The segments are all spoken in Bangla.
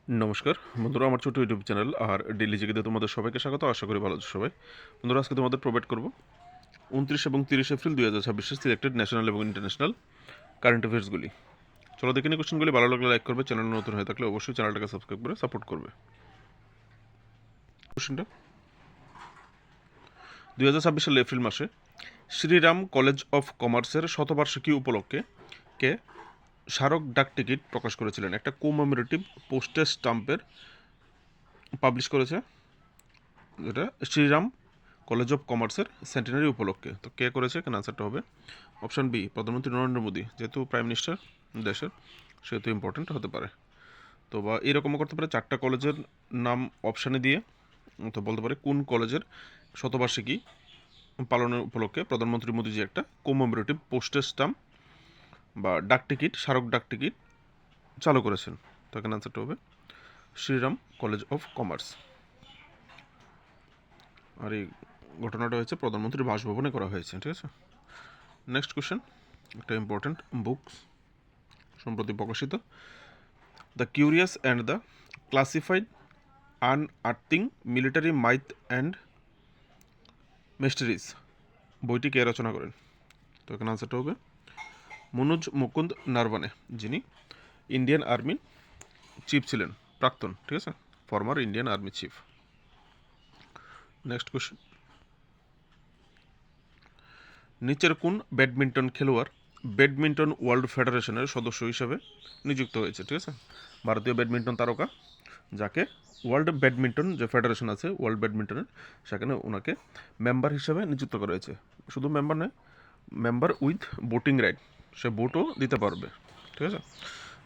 নমস্কার বন্ধুরা, আমার ছোট ইউটিউব চ্যানেল আর ডেইলি জিকেতে তোমাদের সবাইকে স্বাগত। আশা করি ভালো আছো সবাই। বন্ধুরা, আজকে তোমাদের প্রোভাইড করব 29 এবং 30 এপ্রিল 2026 সিলেক্টেড ন্যাশনাল এবং ইন্টারন্যাশনাল কারেন্ট অ্যাফেয়ার্সগুলি। চলো দেখে নিই কোশ্চেনগুলি। ভালো লাগলে লাইক করবে, চ্যানেল নতুন হয়ে থাকলে অবশ্যই চ্যানেলটাকে সাবস্ক্রাইব করে সাপোর্ট করবে। কোশ্চেনটা 2026 সালের এপ্রিল মাসে শ্রীরাম কলেজ অফ কমার্সের শতবার্ষিকী উপলক্ষে কে স্মারক ডাক টিকিট প্রকাশ করেছিলেন? একটা কোমেমোরেটিভ পোস্টেজ স্টাম্পের পাবলিশ করেছে, যেটা শ্রীরাম কলেজ অফ কমার্সের সেন্টেনারি উপলক্ষে। তো কে করেছে? এখানে আনসারটা হবে অপশান বি, প্রধানমন্ত্রী নরেন্দ্র মোদী। যেহেতু প্রাইম মিনিস্টার দেশের, সেহেতু ইম্পর্টেন্ট হতে পারে। তো বা এরকমও করতে পারে, চারটা কলেজের নাম অপশানে দিয়ে তো বলতে পারে কোন কলেজের শতবার্ষিকী পালনের উপলক্ষে প্রধানমন্ত্রী মোদীজি একটা কোমেমোরেটিভ পোস্টেজ স্টাম্প বা ডাক টিকিট, স্মারক ডাক টিকিট চালু করেছেন। তো এখানে আনসারটা হবে শ্রীরাম কলেজ অফ কমার্স। আর এই ঘটনাটা হয়েছে প্রধানমন্ত্রীর বাসভবনে করা হয়েছে। ঠিক আছে, নেক্সট কোশ্চেন, একটা ইম্পর্টেন্ট বুকস সম্প্রতি প্রকাশিত, the curious and the classified unearthing military myth and mysteries বইটি কে রচনা করেন? তো এখানে আনসারটা হবে মনোজ মুকুন্দ নারভানে, যিনি ইন্ডিয়ান আর্মির চিফ ছিলেন, প্রাক্তন। ঠিক আছে, former Indian army chief. Next question, নিচের কোন ব্যাডমিন্টন খেলোয়াড় ব্যাডমিন্টন ওয়ার্ল্ড ফেডারেশনের সদস্য হিসেবে নিযুক্ত হয়েছে? ঠিক আছে, ভারতীয় ব্যাডমিন্টন তারকা, যাকে ওয়ার্ল্ড ব্যাডমিন্টন যে ফেডারেশন আছে ওয়ার্ল্ড ব্যাডমিন্টনের, সেখানে ওনাকে মেম্বার হিসেবে নিযুক্ত করা হয়েছে। শুধু মেম্বার নয়, মেম্বার উইথ ভোটিং রাইট, সে ভোটও দিতে পারবে। ঠিক আছে,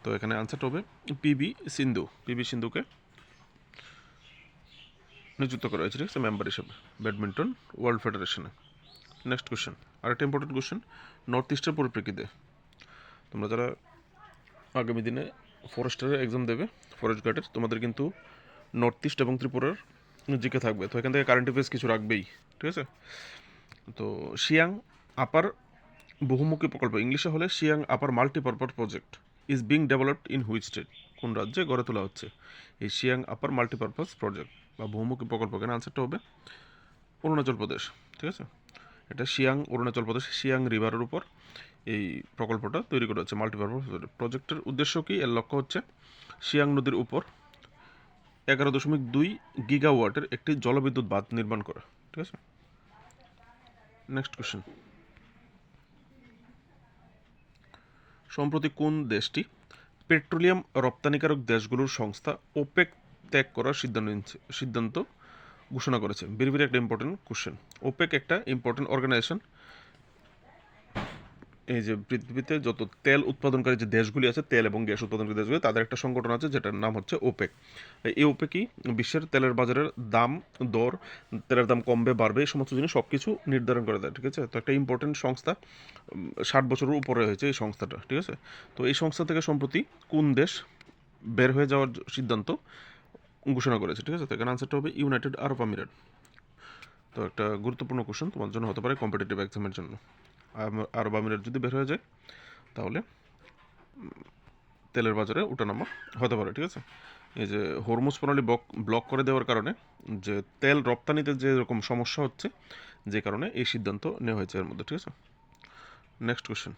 তো এখানে আনসারটা হবে পিবি সিন্ধুকে নিযুক্ত করা হয়েছে। ঠিক আছে, মেম্বার হিসেবে ব্যাডমিন্টন ওয়ার্ল্ড ফেডারেশনে। নেক্সট কোশ্চেন, আরেকটা ইম্পর্টেন্ট কোশ্চেন, নর্থ ইস্টের পরিপ্রেক্ষিতে তোমরা যারা আগামী দিনে ফরেস্টের এক্সাম দেবে, ফরেস্ট গার্ডের, তোমাদের কিন্তু নর্থ ইস্ট এবং ত্রিপুরার জিকে থাকবে। তো এখান থেকে কারেন্ট অ্যাফেয়ার্স কিছু রাখবেই। ঠিক আছে, তো শিয়াং আপার বহুমুখী প্রকল্প, ইংলিশে হলে Xiang upper multipurpose project is being developed in which state? কোন রাজ্যে গড়ে তোলা হচ্ছে এই শিয়াং আপার মাল্টিপারপাস প্রজেক্ট বা বহুমুখী প্রকল্প? এখানে আনসারটা হবে অরুণাচল প্রদেশ। ঠিক আছে, এটা শিয়াং, অরুণাচল প্রদেশ শিয়াং রিভারের উপর এই প্রকল্পটা তৈরি করা হচ্ছে, মাল্টিপারপাস প্রজেক্টের উদ্দেশ্য কি? এর লক্ষ্য হচ্ছে শিয়াং নদীর উপর 11.2 গিগাওয়াটের একটি জলবিদ্যুৎ বাঁধ নির্মাণ করা। ঠিক আছে, নেক্সট কোশ্চেন, সম্প্রতি কোন দেশটি পেট্রোলিয়াম রপ্তানিকারক দেশগুলোর সংস্থা ওপেক ত্যাগ করার সিদ্ধান্ত ঘোষণা করেছে? ভেরি ভেরি একটা ইম্পর্টেন্ট কোশ্চেন। ওপেক একটা ইম্পর্টেন্ট অর্গানাইজেশন। এই যে পৃথিবীতে যত তেল উৎপাদনকারী যে দেশগুলি আছে, তেল এবং গ্যাস উৎপাদনকারী দেশগুলি, তাদের একটা সংগঠন আছে যেটার নাম হচ্ছে ওপেক। এই ওপেকই বিশ্বের তেলের বাজারের দাম দর, তেলের দাম কমবে বাড়বে, এই সমস্ত জিনিস সব কিছু নির্ধারণ করে দেয়। ঠিক আছে, তো একটা ইম্পর্টেন্ট সংস্থা, 60 বছরের উপরে হয়েছে এই সংস্থাটা। ঠিক আছে, তো এই সংস্থা থেকে সম্প্রতি কোন দেশ বের হয়ে যাওয়ার সিদ্ধান্ত ঘোষণা করেছে? ঠিক আছে, তো এখানে আনসারটা হবে ইউনাইটেড আরব আমিরাত। তো একটা গুরুত্বপূর্ণ কোশ্চেন তোমার জন্য হতে পারে কম্পিটিটিভ এক্সামের জন্য। আরব আমিরাত যদি বের হয়ে যায়, তাহলে তেলের বাজারে ওঠানামা হতে পারে। ঠিক আছে, এই যে হরমুজ প্রণালী ব্লক করে দেওয়ার কারণে যে তেল রপ্তানিতে যে রকম সমস্যা হচ্ছে, যে কারণে এই সিদ্ধান্ত নেওয়া হয়েছে এর মধ্যে। ঠিক আছে, নেক্সট কোশ্চেন,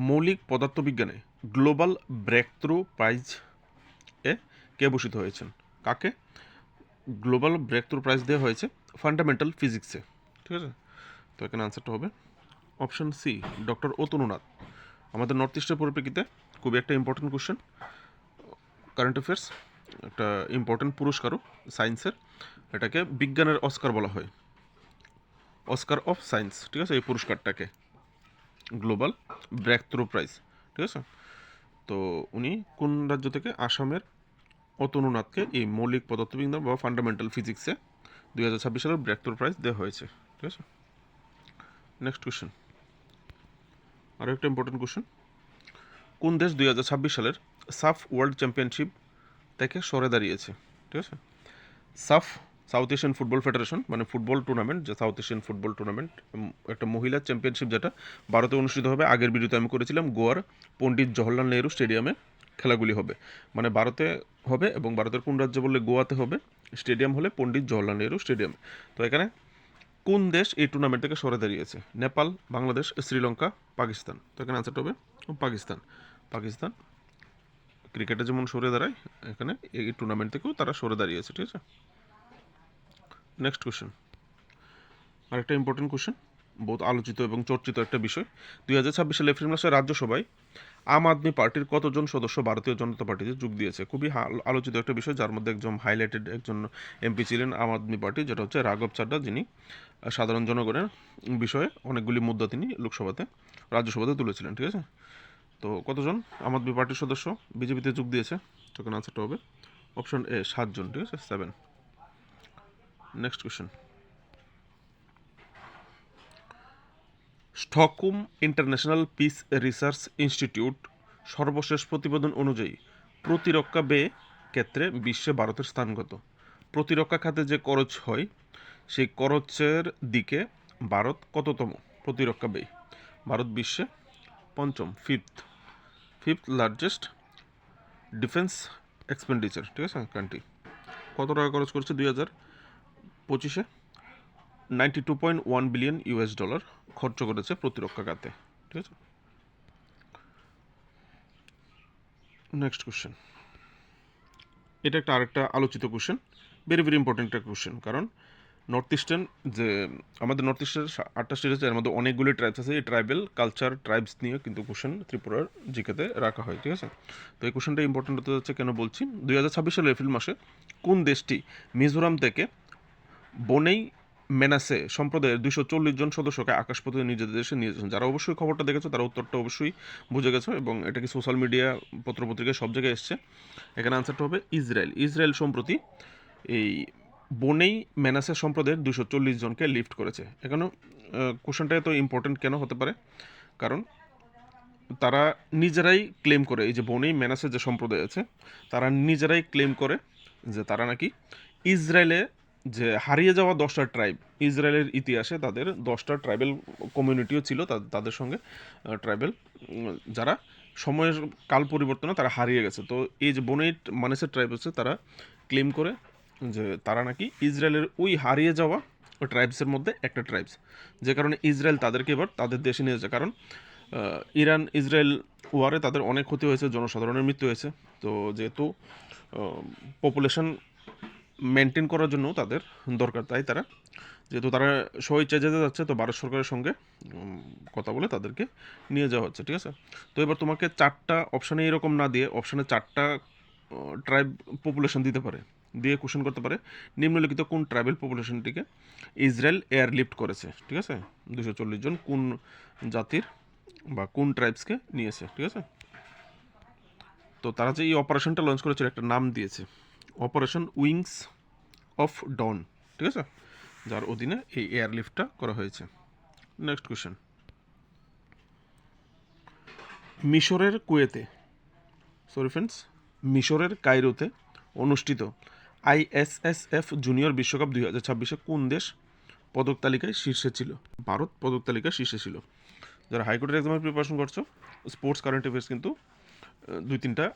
মৌলিক পদার্থবিজ্ঞানে গ্লোবাল ব্রেকথ্রু প্রাইজ এ কে ভূষিত হয়েছেন? কাকে গ্লোবাল ব্রেকথ্রু প্রাইজ দেওয়া হয়েছে? ফান্ডামেন্টাল ফিজিক্সে। ঠিক আছে, তো এখানে আনসারটা হবে অপশন সি, ডক্টর অতনুনাথ। আমাদের নর্থ ইস্টের পরিপ্রেক্ষিতে খুবই একটা ইম্পর্টেন্ট কোশ্চেন, কারেন্ট অ্যাফেয়ার্স, একটা ইম্পর্টেন্ট পুরস্কারও সায়েন্সের। এটাকে বিজ্ঞানের অস্কার বলা হয়, অস্কার অফ সায়েন্স। ঠিক আছে, এই পুরস্কারটাকে গ্লোবাল ব্রেকথ্রু প্রাইজ। ঠিক আছে, তো উনি কোন রাজ্য থেকে? আসামের অতনুনাথকে এই মৌলিক পদার্থবিজ্ঞান বা ফান্ডামেন্টাল ফিজিক্সে 2026 সালের ব্রেকথ্রু প্রাইজ দেওয়া হয়েছে। ঠিক আছে, নেক্সট কোশ্চেন, আরও একটা ইম্পর্টেন্ট কোশ্চেন, কোন দেশ 2026 সালের সাফ ওয়ার্ল্ড চ্যাম্পিয়নশিপ থেকে সরে দাঁড়িয়েছে? ঠিক আছে, সাফ সাউথ এশিয়ান ফুটবল ফেডারেশন, মানে ফুটবল টুর্নামেন্ট, যে সাউথ এশিয়ান ফুটবল টুর্নামেন্ট, একটা মহিলা চ্যাম্পিয়নশিপ যেটা ভারতে অনুষ্ঠিত হবে। আগের ভিডিওতে আমি করেছিলাম গোয়ার পণ্ডিত জওহরলাল নেহরু স্টেডিয়ামে খেলাগুলি হবে, মানে ভারতে হবে এবং ভারতের কোন রাজ্যে বললে গোয়াতে হবে, স্টেডিয়াম হলে পণ্ডিত জওহরলাল নেহরু স্টেডিয়াম। তো এখানে কোন দেশ এই টুর্নামেন্ট থেকে সরে দাঁড়িয়েছে? নেপাল, বাংলাদেশ, শ্রীলঙ্কা, পাকিস্তান। তো এখানে আনসারটা হবে পাকিস্তান। পাকিস্তান ক্রিকেটে যেমন সরে দাঁড়ায়, এখানে এই টুর্নামেন্ট থেকেও তারা সরে দাঁড়িয়েছে, ঠিক আছে। নেক্সট কোশ্চেন, আরেকটা ইম্পর্টেন্ট কোশ্চেন, বহুত আলোচিত এবং চর্চিত একটা বিষয়। 2026 সালে এপ্রিল মাসে রাজ্যসভায় আম আদমি পার্টির কতজন সদস্য ভারতীয় জনতা পার্টিতে যোগ দিয়েছে? খুবই আলোচিত একটা বিষয়, যার মধ্যে একজন হাইলাইটেড একজন এমপি ছিলেন আম আদমি পার্টি, যেটা হচ্ছে রাঘব চাড্ডা, যিনি সাধারণ জনগণের বিষয়ে অনেকগুলি মুদ্দা তিনি লোকসভাতে রাজ্যসভাতে তুলেছিলেন, ঠিক আছে। তো কতজন আম আদমি পার্টির সদস্য বিজেপিতে যোগ দিয়েছে? তখন আনসারটা হবে অপশন এ 7 জন, ঠিক আছে, 7। Next question, Stockholm international piece research institute সর্বশেষ প্রতিবেদন অনুযায়ী প্রতিরক্ষা ব্যয় ক্ষেত্রে বিশ্বে ভারতের স্থান কত? প্রতিরক্ষা খাতে যে খরচ হয় সেই খরচের দিকে ভারত কততম প্রতিরক্ষা ব্যয়? ভারত বিশ্বে পঞ্চম, ফিফথ লার্জেস্ট ডিফেন্স এক্সপেন্ডিচার, ঠিক আছে, কান্ট্রি। কত টাকা খরচ করছে 2025-এ? $92.1 বিলিয়ন খরচ করেছে প্রতিরক্ষা খাতে, ঠিক আছে। নেক্সট কোশ্চেন, এটা একটা আরেকটা আলোচিত কোশ্চেন, ভেরি ভেরি ইম্পর্টেন্ট একটা কোশ্চেন, কারণ নর্থ ইস্টার্ন যে আমাদের নর্থ ইস্টের 8টা স্টেট আছে, এর মধ্যে অনেকগুলি ট্রাইবস আছে, এই ট্রাইবেল কালচার ট্রাইবস নিয়ে কিন্তু কোশ্চেন ত্রিপুরার জিকেতে রাখা হয়, ঠিক আছে। তো এই কোশ্চেনটা ইম্পর্টেন্ট হতে যাচ্ছে, কেন বলছি, 2026 সালের এপ্রিল মাসে কোন দেশটি মিজোরাম থেকে বনেই মেনাসে সম্প্রদায়ের 240 জন সদস্যকে আকাশপথে নিজেদের দেশে নিয়ে যাচ্ছেন? যারা অবশ্যই খবরটা দেখেছো তারা উত্তরটা অবশ্যই বুঝে গেছো, এবং এটা কি সোশ্যাল মিডিয়া, পত্রপত্রিকায় সব জায়গায় এসছে। এখানে আনসারটা হবে ইসরায়েল সম্প্রতি এই বনেই মেনাসে সম্প্রদায়ের 240 জনকে লিফট করেছে। এখানে কোশ্চেনটা এত ইম্পর্টেন্ট কেন হতে পারে? কারণ তারা নিজেরাই ক্লেম করে, এই যে বনেই মেনাসের যে সম্প্রদায় আছে তারা নিজেরাই ক্লেম করে যে তারা নাকি ইসরায়েলে যে হারিয়ে যাওয়া 10টা ট্রাইব, ইসরায়েলের ইতিহাসে তাদের 10টা ট্রাইবেল কমিউনিটিও ছিল, তাদের সঙ্গে ট্রাইবেল যারা সময়ের কাল পরিবর্তনে তারা হারিয়ে গেছে। তো এই যে বনেই মেনাসের ট্রাইব আছে, তারা ক্লেম করে যে তারা নাকি ইসরায়েলের ওই হারিয়ে যাওয়া ট্রাইবসের মধ্যে একটা ট্রাইবস, যে কারণে ইসরায়েল তাদেরকে এবার তাদের দেশে নিয়ে যাচ্ছে। কারণ ইরান ইসরায়েল ওয়ারে তাদের অনেক ক্ষতি হয়েছে, জনসাধারণের মৃত্যু হয়েছে। তো যেহেতু পপুলেশন মেনটেন করার জন্য তাদের দরকার, তাই তারা যেহেতু তারা স্বইচ্ছায় যেতে যাচ্ছে, তো ভারত সরকারের সঙ্গে কথা বলে তাদেরকে নিয়ে যাওয়া হচ্ছে, ঠিক আছে। তো এবার তোমাকে 4টা অপশানে এরকম না দিয়ে অপশানে 4টা ট্রাইব পপুলেশন দিতে পারে, দিয়ে কোশ্চেন করতে পারে নিম্নলিখিত কোন ট্রাইবেল পপুলেশনটিকে ইসরায়েল এয়ারলিফট করেছে, ঠিক আছে, 240 জন কোন জাতির বা কোন ট্রাইবসকে নিয়েছে, ঠিক আছে। তো তারা যে এই অপারেশনটা লঞ্চ করেছিল একটা নাম দিয়েছে, অপারেশন উইংস অফ ডন, ঠিক আছে, যার অধীনে এই এয়ারলিফটটা করা হয়েছে। নেক্সট কোশ্চেন, মিশরের কুয়েতে, সরি ফ্রেন্ডস, মিশরের কায়রোতে অনুষ্ঠিত ISSF জুনিয়র বিশ্বকাপ 2026-এ কোন দেশ পদক তালিকায় শীর্ষে ছিল? ভারত পদক তালিকায় শীর্ষে ছিল। যারা হাইকোর্টের এক্সামের প্রিপারেশন করছো, স্পোর্টস কারেন্ট অ্যাফেয়ার্স কিন্তু 2-3টা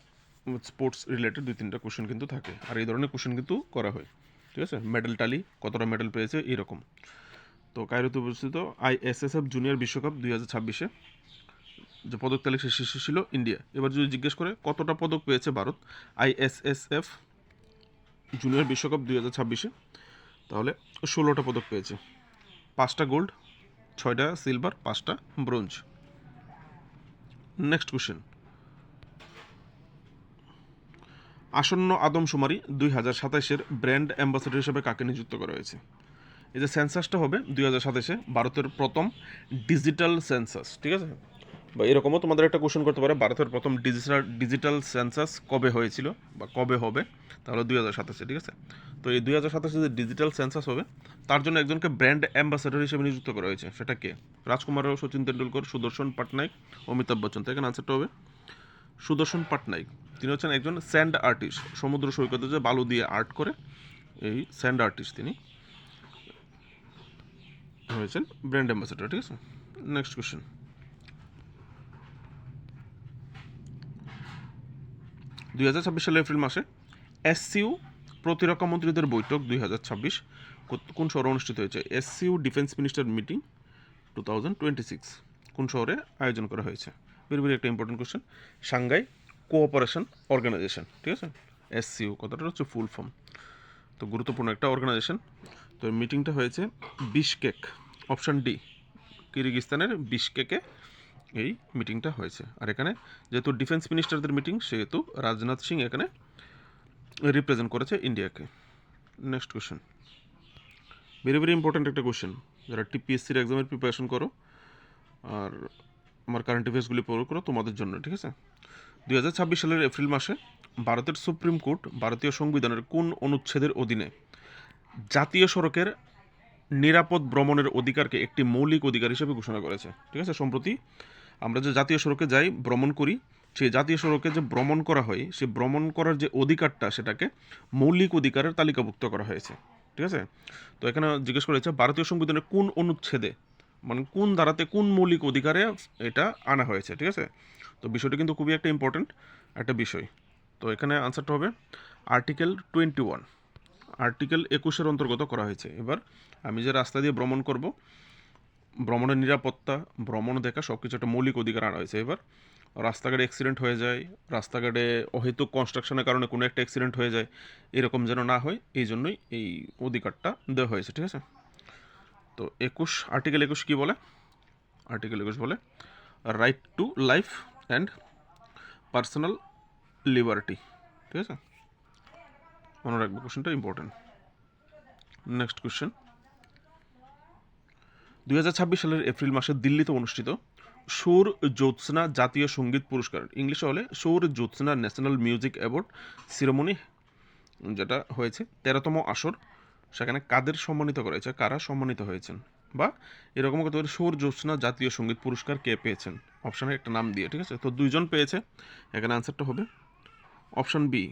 স্পোর্টস রিলেটেড 2-3টা কোশ্চেন কিন্তু থাকে, আর এই ধরনের কোশ্চেন কিন্তু করা হয়, ঠিক আছে। মেডেল টালি, কতটা মেডেল পেয়েছে, এরকম। তো কায়রোতে অবস্থিত ISSF জুনিয়র বিশ্বকাপ 2026-এ যে পদক তালিকায় শীর্ষে ছিল ইন্ডিয়া। এবার যদি জিজ্ঞেস করে কতটা পদক পেয়েছে ভারত ISSF জুনিয়র বিশ্বকাপ 2026-এ, তাহলে 16টা পদক পেয়েছে, 5টা গোল্ড, 6টা সিলভার, 5টা ব্রোঞ্জ। নেক্সট কোশ্চেন, আসন্ন আদমশুমারি 2027-এর ব্র্যান্ড অ্যাম্বাসেডর হিসেবে কাকে নিযুক্ত করা হয়েছে? এই যে সেন্সাসটা হবে 2027-এ ভারতের প্রথম ডিজিটাল সেন্সাস, ঠিক আছে। বা এরকমও তোমাদের একটা কোশ্চেন করতে পারে, ভারতের প্রথম ডিজিটাল সেন্সাস কবে হয়েছিল বা কবে হবে? তাহলে 2027-এ, ঠিক আছে। তো এই 2027-এ যে ডিজিটাল সেন্সাস হবে তার জন্য একজনকে ব্র্যান্ড অ্যাম্বাসেডর হিসেবে নিযুক্ত করা হয়েছে, সেটা কে? রাজকুমার রাও, সচিন তেন্ডুলকর, সুদর্শন পাটনায়ক, অমিতাভ বচ্চন। তো এখানে আনসারটা হবে সুদর্শন পাটনায়ক। তিনি হচ্ছেন একজন স্যান্ড আর্টিস্ট, সমুদ্র সৈকতে যে বালু দিয়ে আর্ট করে, এই স্যান্ড আর্টিস্ট তিনি হয়েছেন ব্র্যান্ড অ্যাম্বাসেডর, ঠিক আছে। নেক্সট কোশ্চেন, 2026 সালের এপ্রিল মাসে এসসিইউ প্রতিরক্ষা মন্ত্রীদের বৈঠক 2026 কোন শহরে অনুষ্ঠিত হয়েছে? এসসিইউ ডিফেন্স মিনিস্টার মিটিং 2026 কোন শহরে আয়োজন করা হয়েছে? ভেরি ভেরি একটা important question. Shanghai cooperation organisation, ঠিক আছে? এসসিইউ কথাটা হচ্ছে ফুল ফর্ম। তো গুরুত্বপূর্ণ একটা অর্গানাইজেশন। তো মিটিংটা হয়েছে বিশকেক, অপশান ডি, কিরগিজস্তানের বিশকেকে এই মিটিংটা হয়েছে। আর এখানে যেহেতু ডিফেন্স মিনিস্টারদের মিটিং, সেহেতু রাজনাথ সিং এখানে রিপ্রেজেন্ট করেছে ইন্ডিয়াকে। Next question, very very important একটা কোশ্চেন। যারা টিপিএসসির এক্সামের প্রিপারেশন করো আর আমার কারেন্ট অ্যাফেয়ার্সগুলি পড়ো করো, তোমাদের জন্য, ঠিক আছে? 2026 সালের এপ্রিল মাসে ভারতের সুপ্রিম কোর্ট ভারতীয় সংবিধানের কোন অনুচ্ছেদের অধীনে জাতীয় সড়কের নিরাপদ ভ্রমণের অধিকারকে একটি মৌলিক অধিকার হিসেবে ঘোষণা করেছে? ঠিক আছে, সম্প্রতি আমরা যে জাতীয় সড়কে যাই, ভ্রমণ করি, সেই জাতীয় সড়কে যে ভ্রমণ করা হয়, সেই ভ্রমণ করার যে অধিকারটা, সেটাকে মৌলিক অধিকারের তালিকাভুক্ত করা হয়েছে, ঠিক আছে? তো এখানে জিজ্ঞেস করেছে ভারতীয় সংবিধানের কোন অনুচ্ছেদে, মানে কোন ধারাতে কোন মৌলিক অধিকারে এটা আনা হয়েছে, ঠিক আছে? তো বিষয়টা কিন্তু খুবই একটা ইম্পর্টেন্ট একটা বিষয়। তো এখানে আনসারটা হবে আর্টিকেল 21, আর্টিকেল 21-এর অন্তর্গত করা হয়েছে। এবার আমি যে রাস্তা দিয়ে ভ্রমণ করব, ভ্রমণের নিরাপত্তা, ভ্রমণ দেখা, সব কিছু একটা মৌলিক অধিকার আনা হয়েছে। এবার রাস্তাঘাটে অ্যাক্সিডেন্ট হয়ে যায়, রাস্তাঘাটে অহেতুক কনস্ট্রাকশনের কারণে কোনো একটা অ্যাক্সিডেন্ট হয়ে যায়, এরকম যেন না হয়, এই জন্যই এই অধিকারটা দেওয়া হয়েছে, ঠিক আছে? তো আর্টিকেল 21 কী বলে? আর্টিকেল 21 বলে right to life and personal liberty, ঠিক আছে? মনে রাখবে, কোশ্চেনটা ইম্পর্টেন্ট। নেক্সট কোশ্চেন, 2026 সালের এপ্রিল মাসে দিল্লিতে অনুষ্ঠিত সৌর জ্যোৎস্না জাতীয় সঙ্গীত পুরস্কার, ইংলিশে হলে সৌর জ্যোৎস্না ন্যাশনাল মিউজিক অ্যাওয়ার্ড সিরেমনি, যেটা হয়েছে 13তম আসর, সেখানে কাদের সম্মানিত করা হয়েছে, কারা সম্মানিত হয়েছেন? বা এরকম কত সৌর জ্যোৎস্না জাতীয় সঙ্গীত পুরস্কার কে পেয়েছেন? অপশানে একটা নাম দিয়ে, ঠিক আছে? তো 2জন পেয়েছে। এখানে আনসারটা হবে অপশান বি,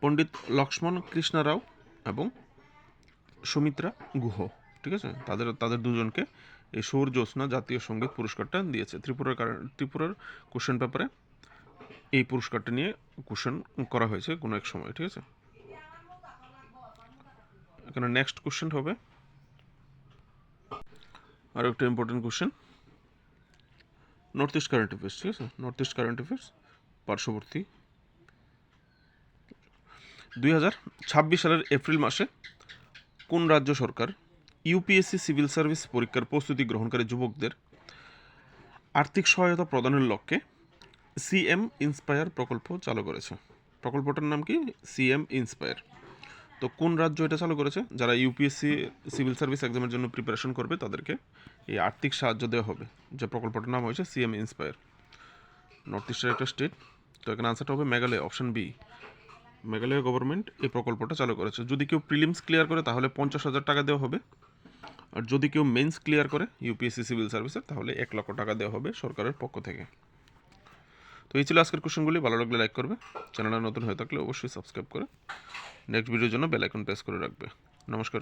পণ্ডিত লক্ষ্মণ কৃষ্ণ রাও এবং সুমিত্রা গুহ, ঠিক আছে? তাদের দুজনকে এই সৌর জ্যোৎস্না জাতীয় সঙ্গীত পুরস্কারটা দিয়েছে। ত্রিপুরার কোশ্চেন পেপারে এই পুরস্কারটা নিয়ে কোশ্চেন করা হয়েছে কোনো এক সময়, ঠিক আছে? এখানে নেক্সট কোশ্চেন হবে আরও একটা important question, north east current affairs, ঠিক আছে? নর্থ ইস্ট কারেন্ট অ্যাফেয়ার্স পার্শ্ববর্তী। 2026 সালের এপ্রিল মাসে কোন রাজ্য সরকার ইউপিএসসি সিভিল সার্ভিস পরীক্ষার প্রস্তুতি গ্রহণকারী যুবকদের আর্থিক সহায়তা প্রদানের লক্ষ্যে সিএম ইন্সপায়ার প্রকল্প চালু করেছে? প্রকল্পটার নাম কি? CM inspire. তো কোন রাজ্য এটা চালু করেছে? যারা ইউপিএসসি সিভিল সার্ভিস এক্সামের জন্য প্রিপারেশন করবে, তাদেরকে এই আর্থিক সাহায্য দেওয়া হবে। যে প্রকল্পটার নাম হয়েছে সিএম ইন্সপায়ার, নর্থ ইস্টের একটা স্টেট। তো এখানে আনসারটা হবে Meghalaya, option B, Meghalaya government এই প্রকল্পটা চালু করেছে। যদি কেউ প্রিলিমস ক্লিয়ার করে তাহলে 50,000 টাকা দেওয়া হবে, আর যদি কেউ মেন্স ক্লিয়ার করে ইউপিএসসি সিভিল সার্ভিসের, তাহলে 1 লক্ষ টাকা দেওয়া হবে সরকারের পক্ষ থেকে। তো এই ছিল আজকের কোশ্চেনগুলি। ভালো লাগলে লাইক করবে, চ্যানেলে নতুন হয়ে থাকলে অবশ্যই সাবস্ক্রাইব করে নেক্সট ভিডিওর জন্য বেল আইকন প্রেস করে রাখবে। নমস্কার।